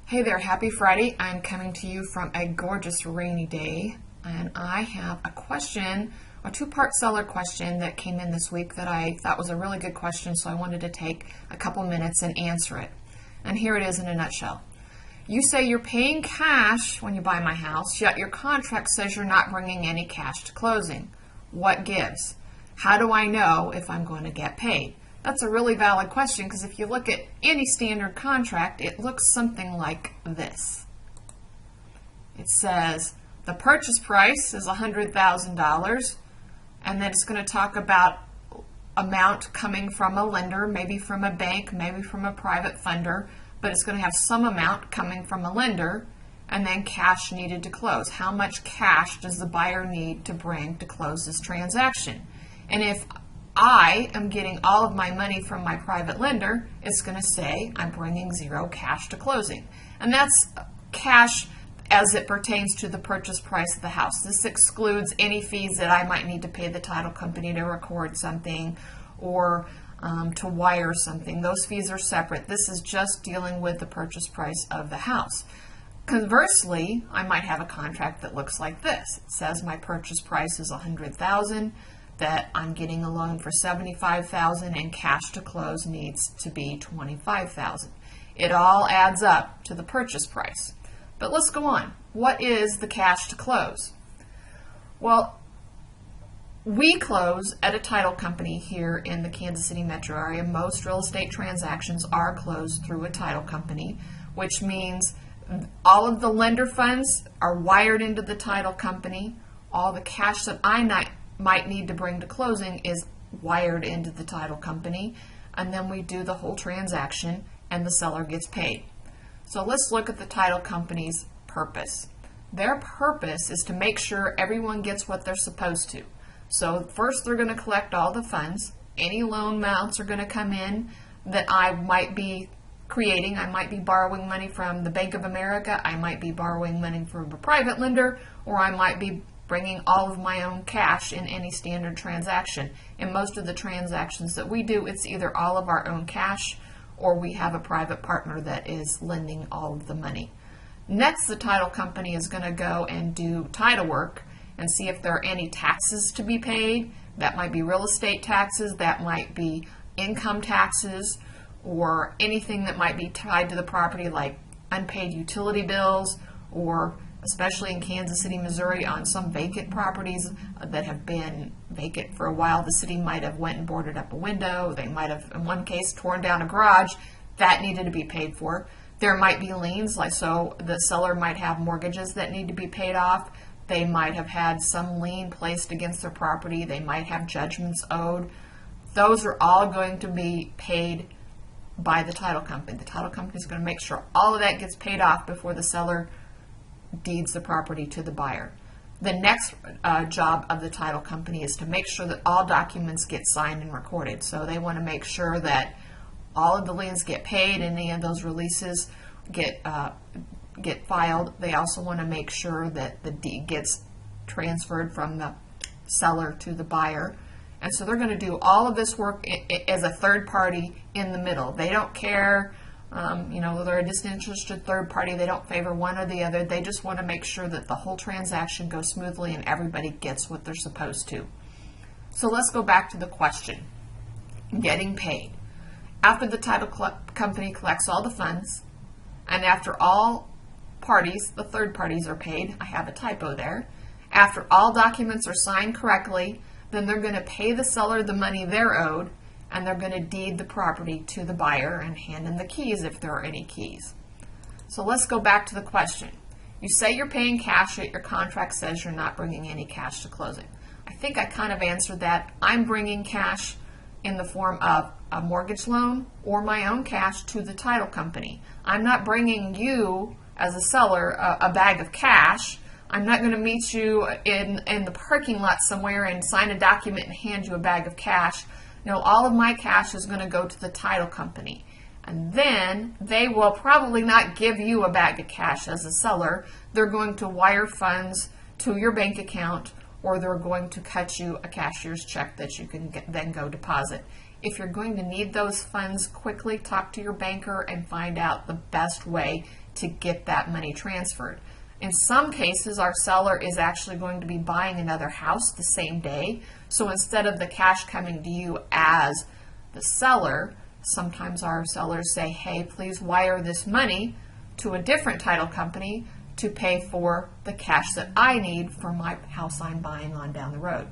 Hey there, happy Friday. I'm coming to you from a gorgeous rainy day, and I have a question, a two-part seller question that came in this week that I thought was a really good question, so I wanted to take a couple minutes and answer it. And here it is in a nutshell. You say you're paying cash when you buy my house, yet your contract says you're not bringing any cash to closing. What gives? How do I know if I'm going to get paid? That's a really valid question because if you look at any standard contract, it looks something like this. It says the purchase price is $100,000, and then it's going to talk about amount coming from a lender, maybe from a bank, maybe from a private funder, but it's going to have some amount coming from a lender, and then cash needed to close. How much cash does the buyer need to bring to close this transaction? And if I am getting all of my money from my private lender, it's going to say I'm bringing zero cash to closing. And that's cash as it pertains to the purchase price of the house. This excludes any fees that I might need to pay the title company to record something or to wire something. Those fees are separate. This is just dealing with the purchase price of the house. Conversely, I might have a contract that looks like this. It says my purchase price is $100,000. That I'm getting a loan for $75,000 and cash to close needs to be $25,000. It all adds up to the purchase price. But let's go on. What is the cash to close? Well, we close at a title company here in the Kansas City metro area. Most real estate transactions are closed through a title company, which means all of the lender funds are wired into the title company. All the cash that I might need to bring to closing is wired into the title company, and then we do the whole transaction and the seller gets paid. So let's look at the title company's purpose. Their purpose is to make sure everyone gets what they're supposed to. So first they're going to collect all the funds. Any loan amounts are going to come in that I might be creating. I might be borrowing money from the Bank of America, I might be borrowing money from a private lender, or I might be bringing all of my own cash in any standard transaction. In most of the transactions that we do, it's either all of our own cash or we have a private partner that is lending all of the money. Next, the title company is going to go and do title work and see if there are any taxes to be paid. That might be real estate taxes, that might be income taxes, or anything that might be tied to the property like unpaid utility bills, or especially in Kansas City, Missouri, on some vacant properties that have been vacant for a while. The city might have went and boarded up a window. They might have, in one case, torn down a garage. That needed to be paid for. There might be liens, like so the seller might have mortgages that need to be paid off. They might have had some lien placed against their property. They might have judgments owed. Those are all going to be paid by the title company. The title company is going to make sure all of that gets paid off before the seller deeds the property to the buyer. The next job of the title company is to make sure that all documents get signed and recorded. So they want to make sure that all of the liens get paid and any of those releases get filed. They also want to make sure that the deed gets transferred from the seller to the buyer. And so they're going to do all of this work as a third party in the middle. They don't care. They're a disinterested third party. They don't favor one or the other. They just want to make sure that the whole transaction goes smoothly and everybody gets what they're supposed to. So let's go back to the question. Getting paid. After the title company collects all the funds, and after all parties, the third parties are paid, I have a typo there, after all documents are signed correctly, then they're going to pay the seller the money they're owed, and they're going to deed the property to the buyer and hand in the keys if there are any keys. So let's go back to the question. You say you're paying cash, yet your contract says you're not bringing any cash to closing. I think I kind of answered that. I'm bringing cash in the form of a mortgage loan or my own cash to the title company. I'm not bringing you, as a seller, a bag of cash. I'm not going to meet you in the parking lot somewhere and sign a document and hand you a bag of cash. No, all of my cash is going to go to the title company. And then they will probably not give you a bag of cash as a seller. They're going to wire funds to your bank account, or they're going to cut you a cashier's check that you can then go deposit. if you're going to need those funds quickly, talk to your banker and find out the best way to get that money transferred. In some cases, our seller is actually going to be buying another house the same day. So instead of the cash coming to you as the seller, sometimes our sellers say, hey, please wire this money to a different title company to pay for the cash that I need for my house I'm buying on down the road.